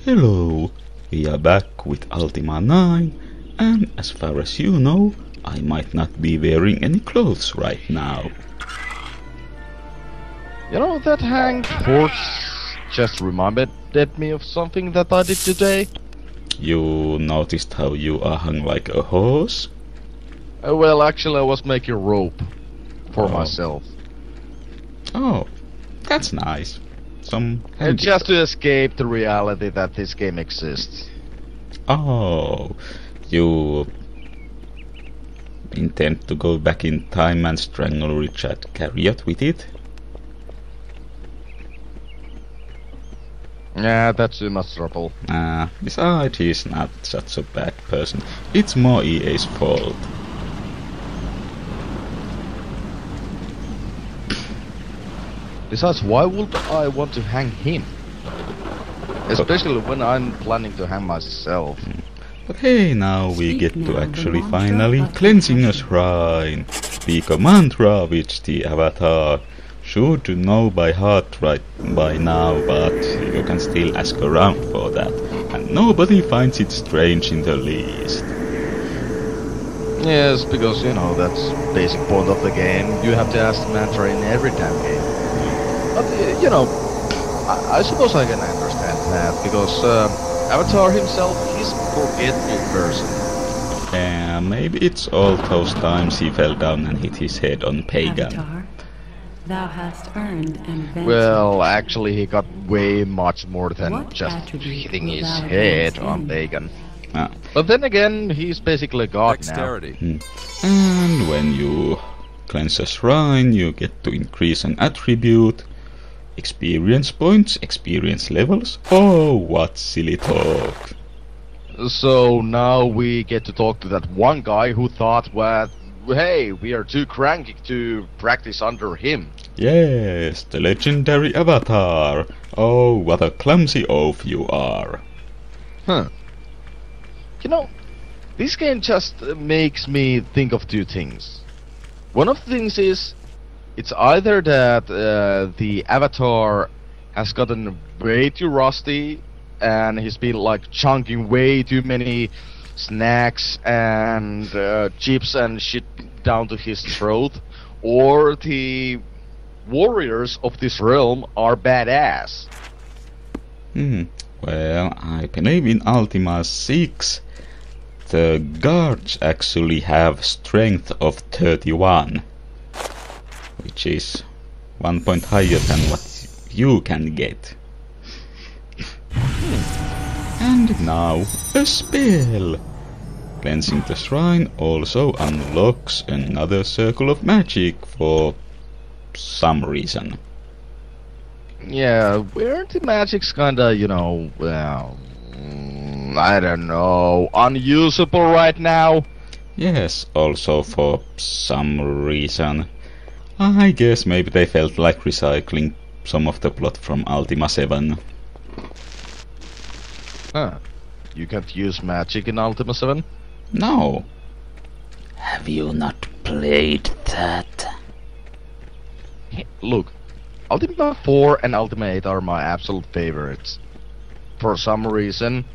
Hello, we are back with Ultima 9, and as far as you know, I might not be wearing any clothes right now. You know, that hanged horse just reminded me of something that I did today. You noticed how you are hung like a horse? Well, actually I was making a rope for myself. Oh, that's nice. Just to escape the reality that this game exists. Oh, you intend to go back in time and strangle Richard Carriot with it? Yeah, that's too much trouble. Besides, he's not such a bad person. It's more EA's fault. Besides, why would I want to hang him? Especially when I'm planning to hang myself. But hey, now we get to actually finally cleansing a shrine. Speak a mantra which the avatar should know by heart right by now, but you can still ask around for that. And nobody finds it strange in the least. Yes, because, you know, that's the basic point of the game. You have to ask the mantra in every damn game. But, you know, I suppose I can understand that, because Avatar himself, he's a forgetful person. Maybe it's all those times he fell down and hit his head on Pagan. Avatar, thou hast earned an advantage. Well, actually he got way much more than What just attribute hitting will his thou head advance on in? Pagan. Ah. But then again, he's basically a god Dexterity. And when you cleanse a shrine, you get to increase an attribute, experience points, experience levels. Oh, what silly talk. now. So now we get to talk to that one guy who thought, well, hey, we are too cranky to practice under him. Yes, the legendary Avatar. Oh, what a clumsy oaf you are. Huh. You know, this game just makes me think of two things. One of the things is, it's either that the Avatar has gotten way too rusty and he's been like chunking way too many snacks and chips and shit down to his throat, or the warriors of this realm are badass. Well, I believe in Ultima 6 the guards actually have strength of 31, which is 1 point higher than what you can get. And now, a spell! Cleansing the shrine also unlocks another circle of magic for some reason. Yeah, weren't the magics kinda, you know, well, I don't know, unusable right now? Yes, also for some reason. I guess maybe they felt like recycling some of the plot from Ultima 7. Huh. You can't use magic in Ultima 7? No. Have you not played that? Look, Ultima 4 and Ultima 8 are my absolute favorites. For some reason.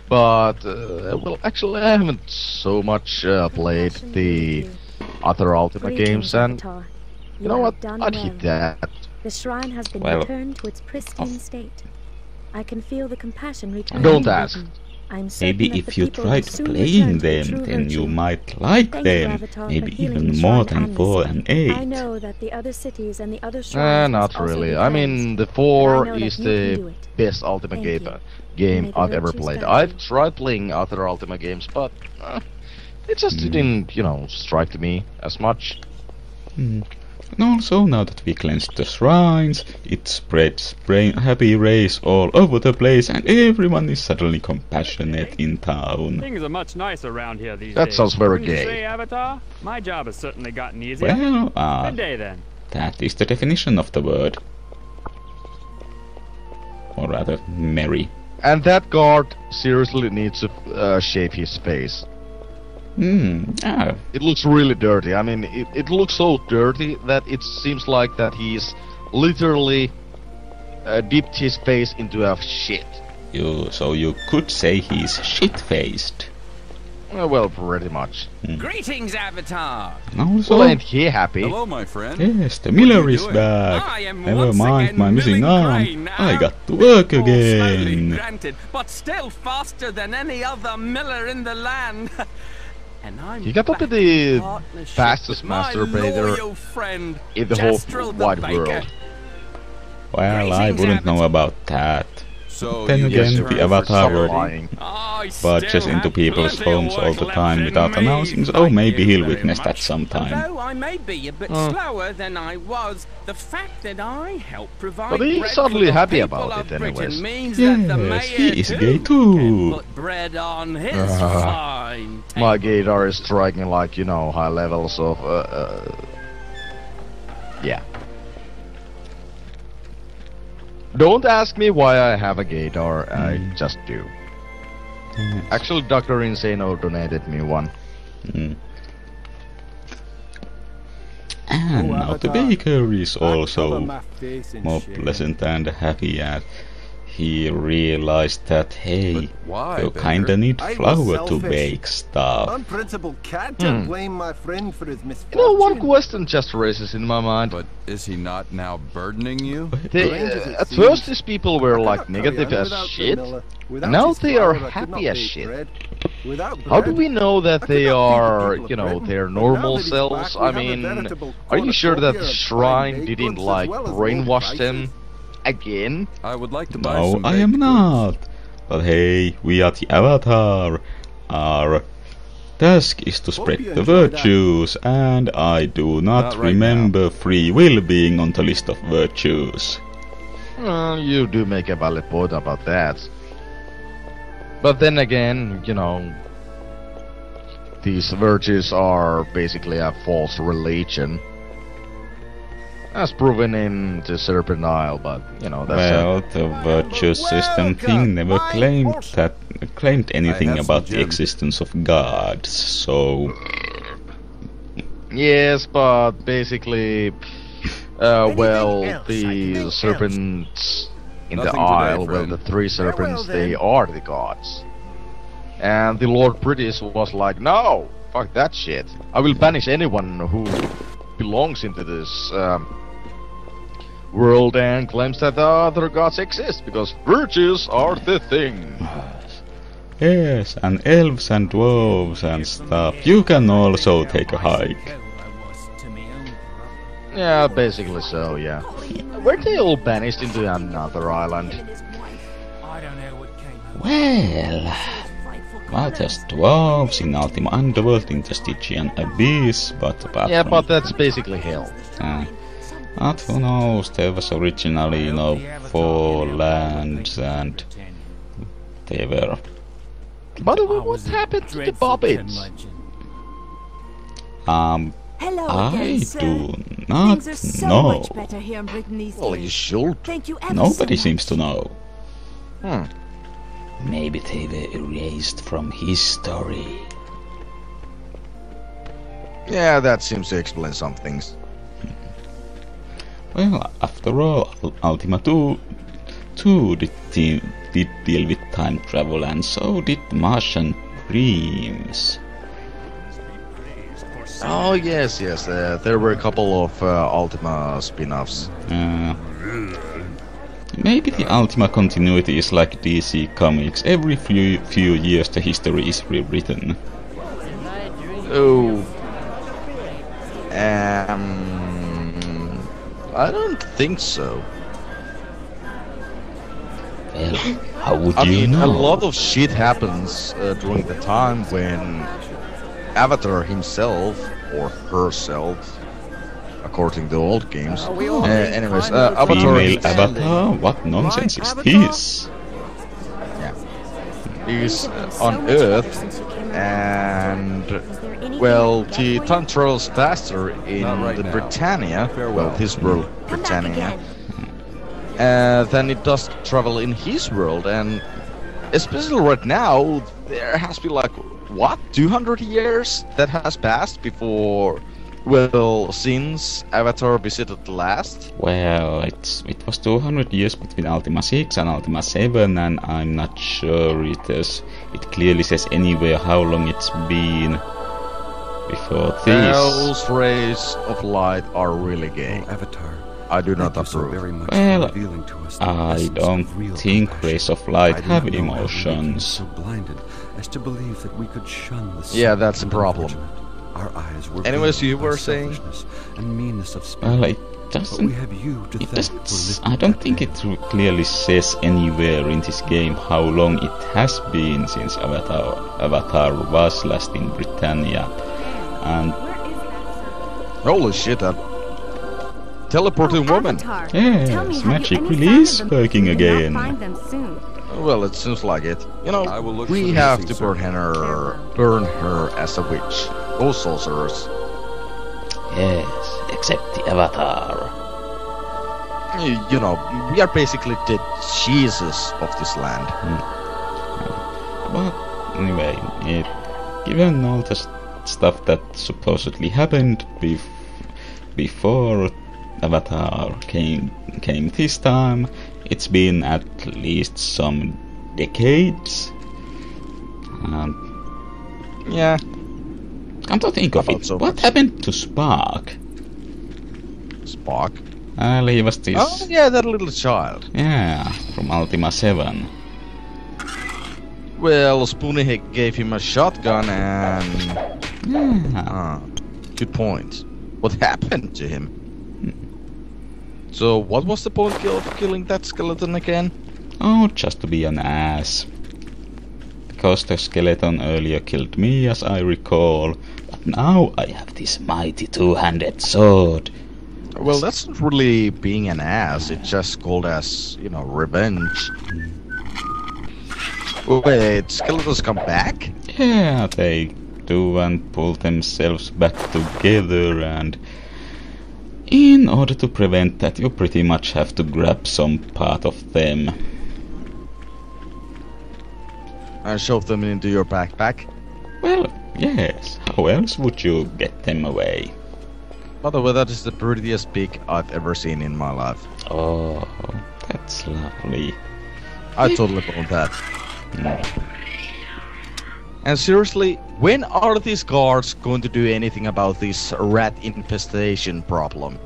But, well, actually I haven't so much played the other Ultima games, and you know what, I'd hit that. The shrine has been Well, returned to its pristine state. I can feel the compassion returning. Don't ask. I'm certain Maybe that if the you people will tried soon playing return to them, true then you virtue. might like Thank you, them. Avatar, for Maybe healing even the more shrine than and 4 the and city. 8. I know that the other cities and the other shrines Not must also really. be I mean, cleansed. the But I 4 know that is you can do the it. best Ultima Thank game, you. game May the I've ever virtues played. guide I've you. tried playing other Ultima games, but it just didn't, you know, strike me as much. And also, now that we cleansed the shrines, it spreads happy rays all over the place, and everyone is suddenly compassionate in town. Things are much nicer around here these That days. sounds very Wouldn't you gay. say, Avatar? My job has certainly gotten easier. Well, Good day then. that is the definition of the word. Or rather, merry. And that guard seriously needs to shave his face. Yeah. It looks really dirty. I mean, it looks so dirty that it seems like that he's literally dipped his face into a shit. So you could say he's shit-faced. Well, pretty much. Greetings, Avatar. And also, Well, ain't he happy? Hello, my friend. yes, the miller is I back. am Never once mind again my missing milling arm. grain now. I got to work More slowly, again. granted, but still faster than any other miller in the land. And I'm He got to be back the in partnership fastest with my masturbator loyal friend, in the whole Jastrel the wide Baker. world. Well, I Greetings, wouldn't know Avatar. about that. So Then you again, just the turned Avatar for were Lying. I barges still into have people's plenty of homes all work the left time in without me. announcing, so Thank maybe you he'll very witness that much. sometime. Although I may be a bit slower than I was, the fact that I help provide But he's bread suddenly for the happy people about of it anyways. Britain means that the Yes, mayor he is too gay can too. put bread on his fine My table. gaydar is striking like, you know, high levels of, yeah. Don't ask me why I have a gaydar, I just do. Actually, Dr. Insano donated me one. Mm. And now the baker is also more pleasant and happy, and he realized that, hey, But why, you Baker? kinda need I was flour to selfish. bake stuff. Unprincipled cat to blame my friend for his You misfortune. know, one question just raises in my mind. But is he not now burdening you? At first these people were like negative as shit, now they are happy as shit. How do we know that they are, you know, their normal selves? I mean, are you sure that the shrine didn't, like, brainwash them again? I would like to buy No, some I baked am goods. not. But hey, we are the Avatar. Our task is to spread the virtues, and I do not Not right remember free will being on the list of virtues. You do make a valid point about that. But then again, you know, these virtues are basically a false religion. As proven in the Serpent Isle, but, you know, that's Well, the virtue system thing never claimed anything have some about the gems. existence of gods, so Yes, but basically, well, the serpents in the Nothing today, Isle, well, friend. the three serpents, then. they are the gods. And the Lord British was like, no, fuck that shit. I will banish anyone who belongs into this world and claims that the other gods exist, because virtues are the thing. yes, and elves and dwarves and stuff. You can also take a hike. Yeah, basically so, yeah. Were they all banished into another island? Well, there's dwarves in Ultima Underworld in the Stygian Abyss, but apart Yeah, from but that's basically hell. but who knows, there was originally, you know, 4 lands and they were... By the way, what happened to the Bobbins? Hello I again, sir. do not Things are so know. much better here in Britain these Well, days. you should. Thank you ever Nobody so seems to know. Maybe they were erased from history. Yeah, that seems to explain some things. Well, after all, Ultima 2 did deal with time travel, and so did Martian Dreams. Oh, yes, there were a couple of Ultima spin-offs. Maybe the Ultima continuity is like DC Comics. Every few years the history is rewritten. Oh. I don't think so. Well, how would I you mean, know? a lot of shit happens during the time when Avatar himself, or herself, according to old games. Anyways, Avatar Female himself Avatar? What nonsense is this? is on Earth, and well, the time travels faster in Not right the now. Britannia, Farewell. well, this world, Come back Britannia, again. than it does travel in his world, and especially right now, there has been like, what, 200 years that has passed before, Well, since Avatar visited last? Well, it was 200 years between Ultima 6 and Ultima 7, and I'm not sure it clearly says anywhere how long it's been before this. Those rays of light are really gay. Avatar. I do not Thank you so approve. very much Well, for revealing to us the I essence don't of real think compassion. rays of light I did have not know how we became emotions. so blinded as to believe that we could shun the Yeah, sick that's the and problem. unfortunate. Our eyes were Anyways, veiled you by were saying? selfishness and meanness of spirit. Well, it But we doesn't. have you to It thank doesn't. for lifting I don't that think veil. it clearly says anywhere in this game how long it has been since Avatar was last in Britannia, and Holy shit, that teleporting woman. Avatar. yes, Tell me, have you magic any release sign of them? working We will again. find them soon. Well, it seems like it. You know, I will look we for the have missing to burn her as a witch. Those sorcerers. Yes, except the Avatar. You know, we are basically the Jesus of this land. But anyway, given all the stuff that supposedly happened before Avatar came this time, it's been at least some decades. Yeah. Come to think of About it, so what much. happened to Spark? Spock. Well, he was this. Oh, yeah, that little child. Yeah, from Ultima 7. Well, Spoony gave him a shotgun and... Yeah. Good point. What happened to him? So, what was the point of killing that skeleton again? Oh, just to be an ass. Because the skeleton earlier killed me, as I recall, but now I have this mighty two-handed sword. Well, that's not really being an ass. It's just called as, you know, revenge. Wait, skeletons come back? Yeah, they do and pull themselves back together, and in order to prevent that, you pretty much have to grab some part of them. And shove them into your backpack? Well, yes, how else would you get them away? By the way, that is the prettiest pig I've ever seen in my life. Oh, that's lovely. I totally bought that. And seriously, when are these guards going to do anything about this rat infestation problem?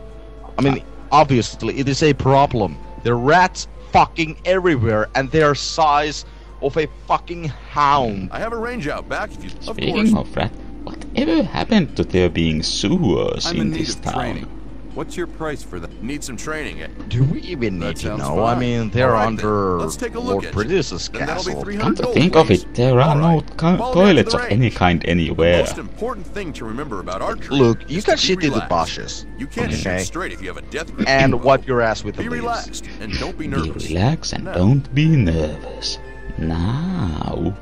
I mean, obviously, it is a problem. There are rats fucking everywhere, and they are size of a fucking hound. I have a range out back if you. Of Speaking course. of that, whatever happened to there being sewers I'm in in need this of town? training. What's your price for that? Need some training, eh? Do we even That need to sounds know? I fine. mean, they're All right, then. under Let's take a look Lord at Bridges' Then that'll be castle. 300 Come to gold, think of please. it, there are All no right. Fall down to toilets the of any range. kind The anywhere. most important thing to remember about archery. Look, you is can to be shit in the relaxed. bushes. You can't Okay. shoot straight if you have a death grip. And wipe your ass with the Be leaves. relaxed and don't be Be nervous. relaxed and Now, don't be nervous. Now,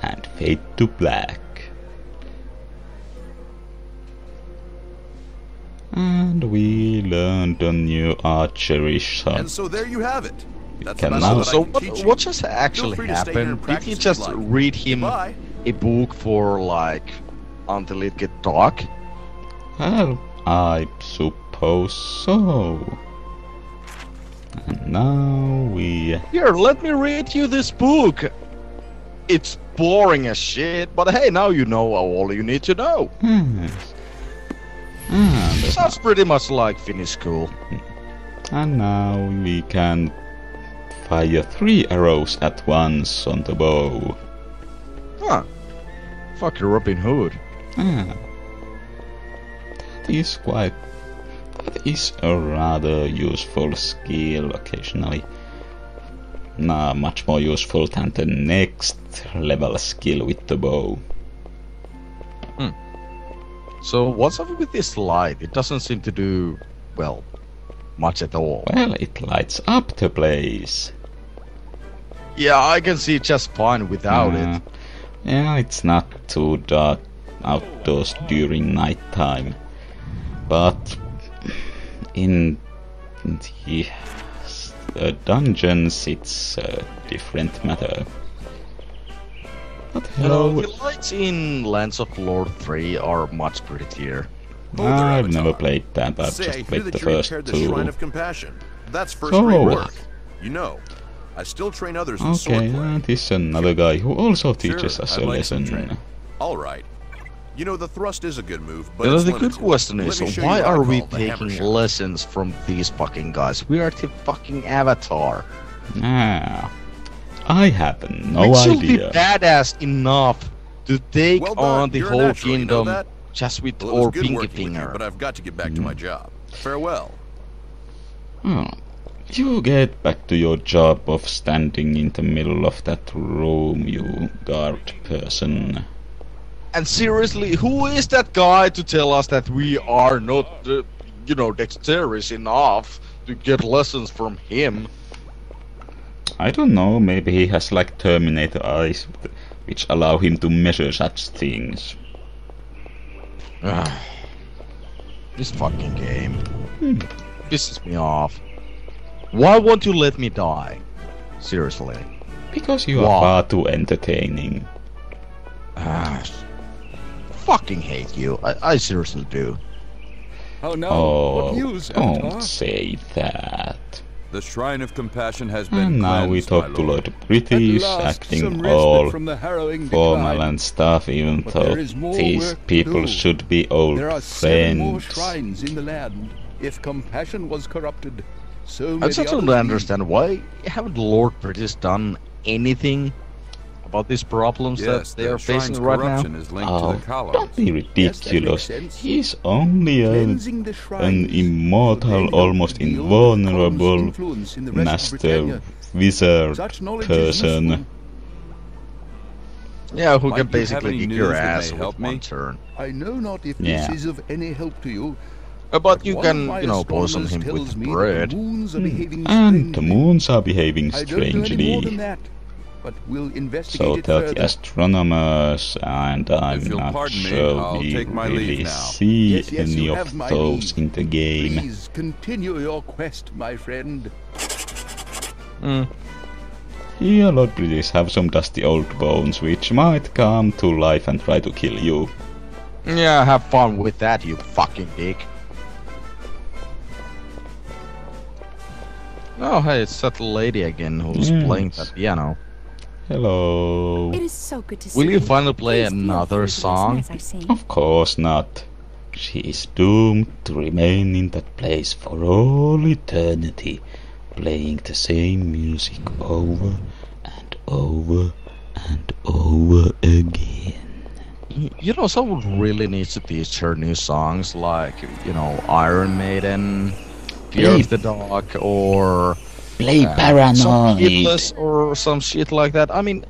and fade to black. And we learned a new archery shot. And so there you have it. That's can the now- best that I So can what, teach you. what just Feel actually free to stay here and happened? Did practice he if just you'd like. read him Goodbye. a book for like until it get dark? Well, I suppose so. And now we... Here, let me read you this book. It's boring as shit, but hey, now you know all you need to know. Yes. And, Sounds pretty much like Finnish school. and now we can fire 3 arrows at once on the bow. Huh. Fuck your Robin Hood. Ah. That is a rather useful skill occasionally. Nah, much more useful than the next level skill with the bow. So what's up with this light? It doesn't seem to do, well, much at all. Well, it lights up the place. Yeah, I can see just fine without it. Yeah, it's not too dark outdoors during night time. But in the dungeons, it's a different matter. But You know, hello. the lights in Lands of Lord 3 are much prettier. I've never played that, I've Say, I just hear played that the you first repaired the Shrine two. of Compassion. That's So- first-rate work. You know, I still train others in Okay, swordplay. this is another guy who also teaches Sure, us I'd a like some lesson. training. All right. You know, the thrust is a good move, but You know, it's the good limited. question Let is, me show why you what I are we call the hammer taking shot. lessons from these fucking guys? We are the fucking Avatar. Ah, I have no We should be idea. badass enough to take Well done. on the You're a whole natural, you know kingdom that? just with Well, it was our good pinky working with you, finger. but I've got to get back to my job. Farewell. Oh, you get back to your job of standing in the middle of that room, you guard person. And seriously, who is that guy to tell us that we are not, dexterous enough to get lessons from him? I don't know, maybe he has like Terminator eyes, which allow him to measure such things. This fucking game pisses me off. Why won't you let me die? Seriously. Because you Wow. are far too entertaining. Fucking hate you. I seriously do. Oh no, Oh, what news, Avatar? don't say that. The Shrine of Compassion has been And now we cleansed, talk my to lord. Lord British, At last, acting some respite all from the harrowing formal decline. and stuff, even But though there is more these work to people do. should be old There are 7 more friends. shrines in the land. If compassion was corrupted, so I many just others don't understand why haven't Lord British done anything about these problems Yes, that they are the shrine's facing right now. corruption is linked to Oh, the columns. don't be ridiculous. Yes, that makes sense. He's only Cleansing the an shrines immortal, will then almost wield the invulnerable column's influence in the rest of master Britannia. wizard Such knowledge is person. useful. Yeah, who Might can you have basically any kick news your that ass may with help one me? turn. I know not if Yeah. this is of any help to you. But you one can, of my poison astronomers him tells with me that bread. the moons are behaving And the strangely. moons are behaving I don't know any more than strangely. that, but we'll investigate So it tell the further. astronomers, and I'm If you'll not pardon me, sure I'll we take my really leave now. see Yes, any you of have my those leave. in the game. Please continue your quest, my friend. Here, Lord British have some dusty old bones which might come to life and try to kill you. Yeah, have fun with that, you fucking dick. Oh, hey, it's that lady again who's playing that piano. Hello. It is so good to see Will you finally play Please feel another free to listen song? as I sing. Of course not. She is doomed to remain in that place for all eternity, playing the same music over and over and over again. Someone really needs to teach her new songs like, Iron Maiden, Fear of the Dark, or Play some Paranoid. Hitless or some shit like that. I mean,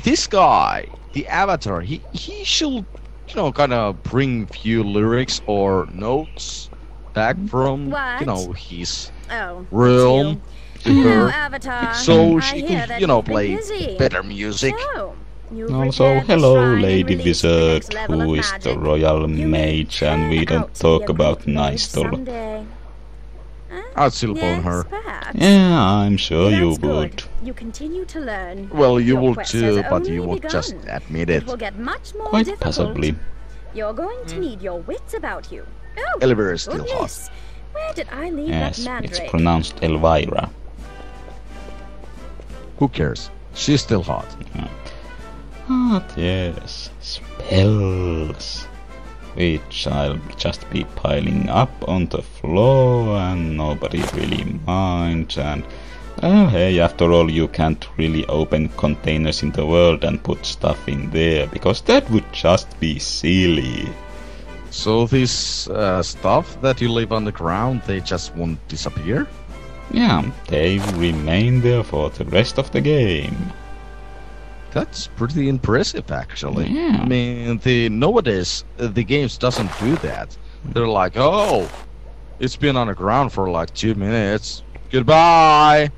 this guy, the Avatar, he should, kind of bring few lyrics or notes back from, What? his Oh, realm to Hello, her, Avatar. so I she hear could, that you've been play busy. better music. So, you've Also, repaired the hello, shrine and Lady released the Wizard, next level who of is the magic. Royal You may Mage, and we turn don't out to talk be a about great mage Nystol. someday. Huh? I'd still bone Yes, her. perhaps. Yeah, I'm sure you That's would. good. You continue to learn. Well, you Your will quest too, has but only you won't just begun. admit It it. will get much more Quite difficult. possibly. You're going to need your wits about you. Oh, Elvira is still hot. goodness. Where did I leave Yes, that it's mandrake? pronounced Elvira. Who cares? She's still hot. But yes, spells, which I'll just be piling up on the floor and nobody really minds. And hey, after all, you can't really open containers in the world and put stuff in there, because that would just be silly. So this stuff that you leave on the ground, they just won't disappear? Yeah, they remain there for the rest of the game. That's pretty impressive, actually. Yeah. I mean, nowadays the games doesn't do that. They're like, oh, it's been on the ground for like 2 minutes. Goodbye.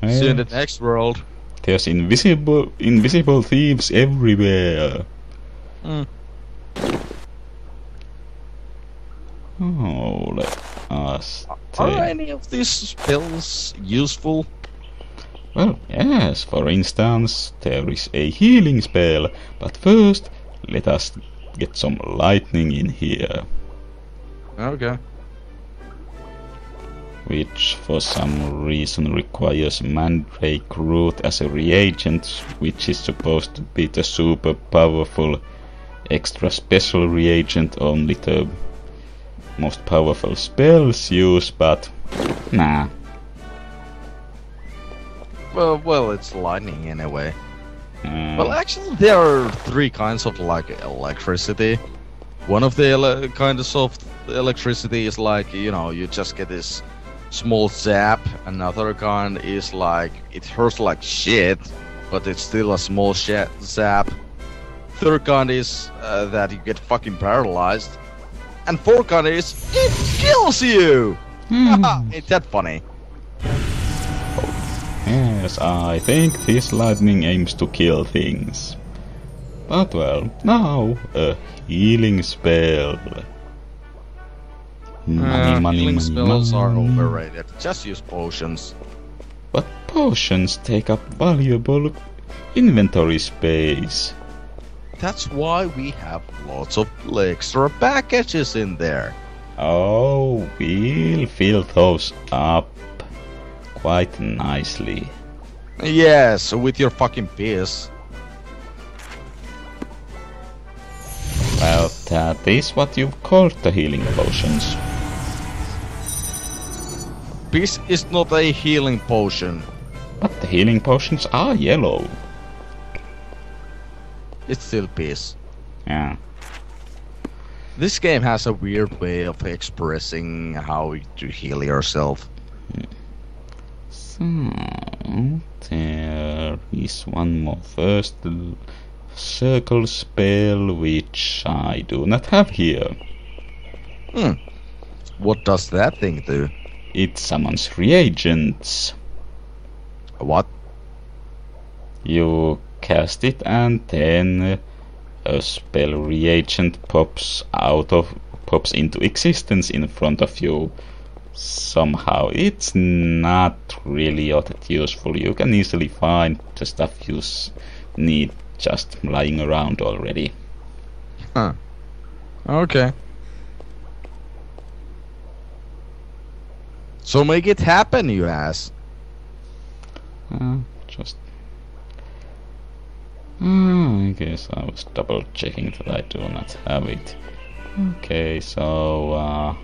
See you in the Yes. next world. There's invisible thieves everywhere. Oh, let us Are take... any of these spells useful? Well, yes, for instance, there is a healing spell, but first, let us get some lightning in here. Okay. Which for some reason requires mandrake root as a reagent, which is supposed to be the super powerful extra special reagent only the most powerful spells use, but nah. Well, it's lightning anyway. Well, actually, there are 3 kinds of like electricity. One of the kinds of electricity is like, you know, you just get this small zap. Another kind is like, it hurts like shit, but it's still a small zap. Third kind is that you get fucking paralyzed. And fourth kind is, it kills you! Ain't that funny? Yes, I think this lightning aims to kill things. But well, now a healing spell. Healing spells are overrated. Just use potions. But potions take up valuable inventory space. That's why we have lots of extra packages in there. Oh, we'll fill those up quite nicely. Yes, with your fucking piss. Well, that is what you've called the healing potions. Piss is not a healing potion. But the healing potions are yellow. It's still piss. Yeah. This game has a weird way of expressing how to heal yourself. So, there is one more first circle spell which I do not have here. What does that thing do? It summons reagents. What? You cast it and then a spell reagent pops into existence in front of you. Somehow it's not really all that useful. You can easily find the stuff you need just lying around already. Huh. Okay. So make it happen, you ass. I guess I was double checking that I do not have it. Okay, so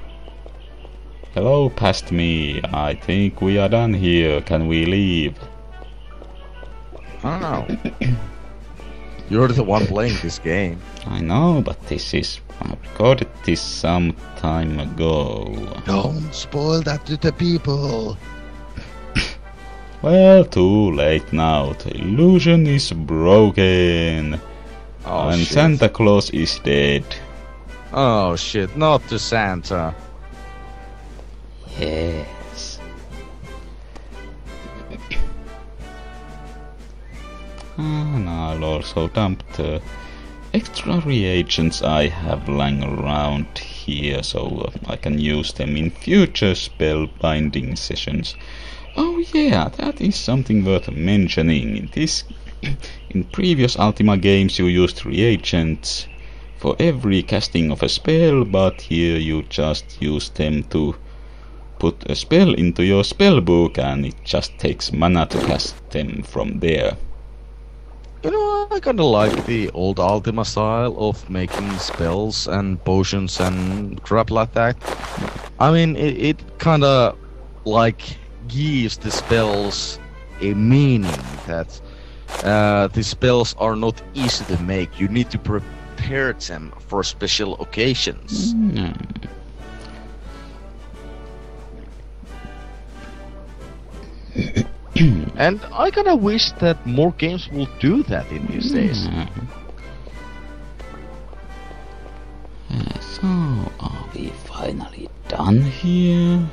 hello past me. I think we are done here. Can we leave? Oh. You're the one playing this game. I know, but I recorded this some time ago. Don't spoil that to the people. Well, too late now. The illusion is broken. And shit. Santa Claus is dead. Oh shit, not to Santa. Yes. And I'll also dump the extra reagents I have lying around here so I can use them in future spell binding sessions. Oh yeah, that is something worth mentioning. In previous Ultima games you used reagents for every casting of a spell, but here you just use them to put a spell into your spellbook and it just takes mana to cast them from there. You know, I kinda like the old Ultima style of making spells and potions and crap like that. I mean, it kinda like gives the spells a meaning that the spells are not easy to make. You need to prepare them for special occasions. And I kinda wish that more games will do that in these days. So, are we finally done here?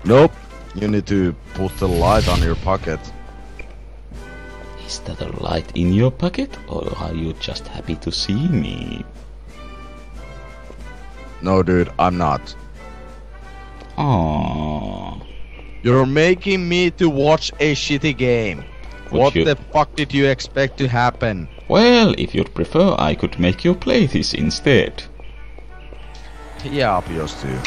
Nope. You need to put the light on your pocket. Is that a light in your pocket, or are you just happy to see me? No, dude, I'm not. Aww. You're making me to watch a shitty game. What the fuck did you expect to happen? Well, if you'd prefer, I could make you play this instead. Yeah, obvious too.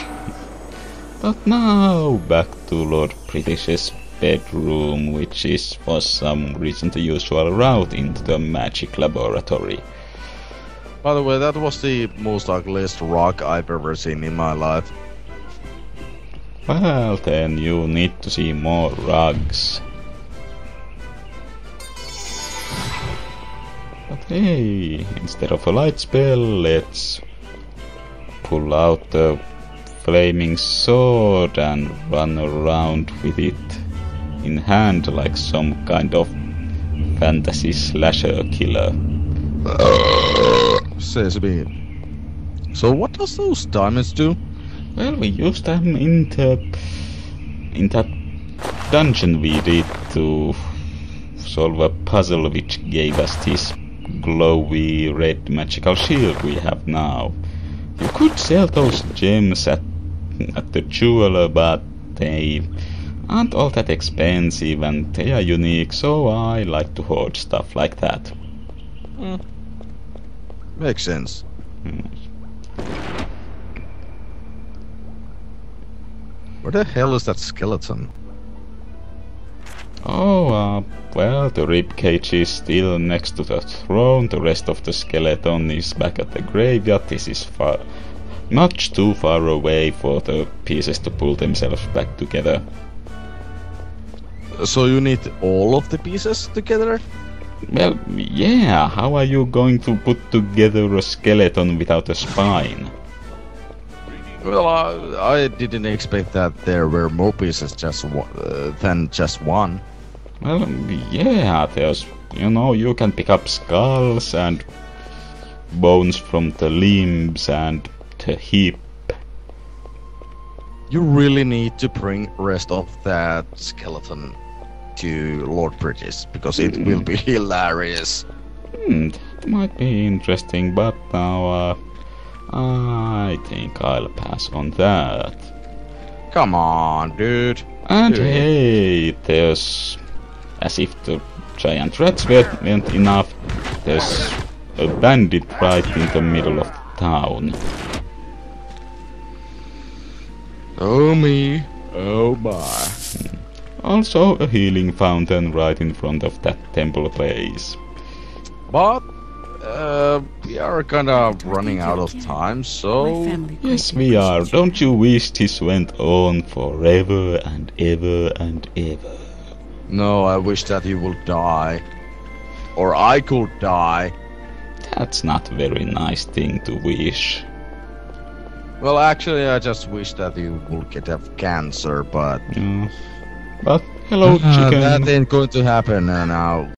But now, back to Lord British's bedroom, which is for some reason the usual route into the magic laboratory. By the way, that was the most ugliest rock I've ever seen in my life. Well, then you need to see more rugs. But hey, instead of a light spell, let's pull out the flaming sword and run around with it in hand like some kind of fantasy slasher killer. Says me. So what does those diamonds do? Well, we used them in that dungeon we did to solve a puzzle which gave us this glowy red magical shield we have now. You could sell those gems at the jeweler, but they aren't all that expensive and they are unique, so I like to hoard stuff like that. Makes sense. Where the hell is that skeleton? Oh, well, the ribcage is still next to the throne, the rest of the skeleton is back at the graveyard. This is much too far away for the pieces to pull themselves back together. So you need all of the pieces together? Well, yeah, how are you going to put together a skeleton without a spine? Well, I didn't expect that there were more pieces than just one. Well, yeah, there's, you can pick up skulls and bones from the limbs and the hip. You really need to bring rest of that skeleton to Lord British, because it will be hilarious. That might be interesting, but now I think I'll pass on that. Come on, dude. And hey, there's, as if the giant rats weren't enough, there's a bandit right in the middle of the town. Oh me, oh my. Also a healing fountain right in front of that temple place. But we are kinda running out of time, so... Yes, we are. Don't you wish this went on forever and ever and ever? No, I wish that you will die. Or I could die. That's not a very nice thing to wish. Well, actually, I just wish that you would get cancer, but... But, hello, chicken. That ain't going to happen now.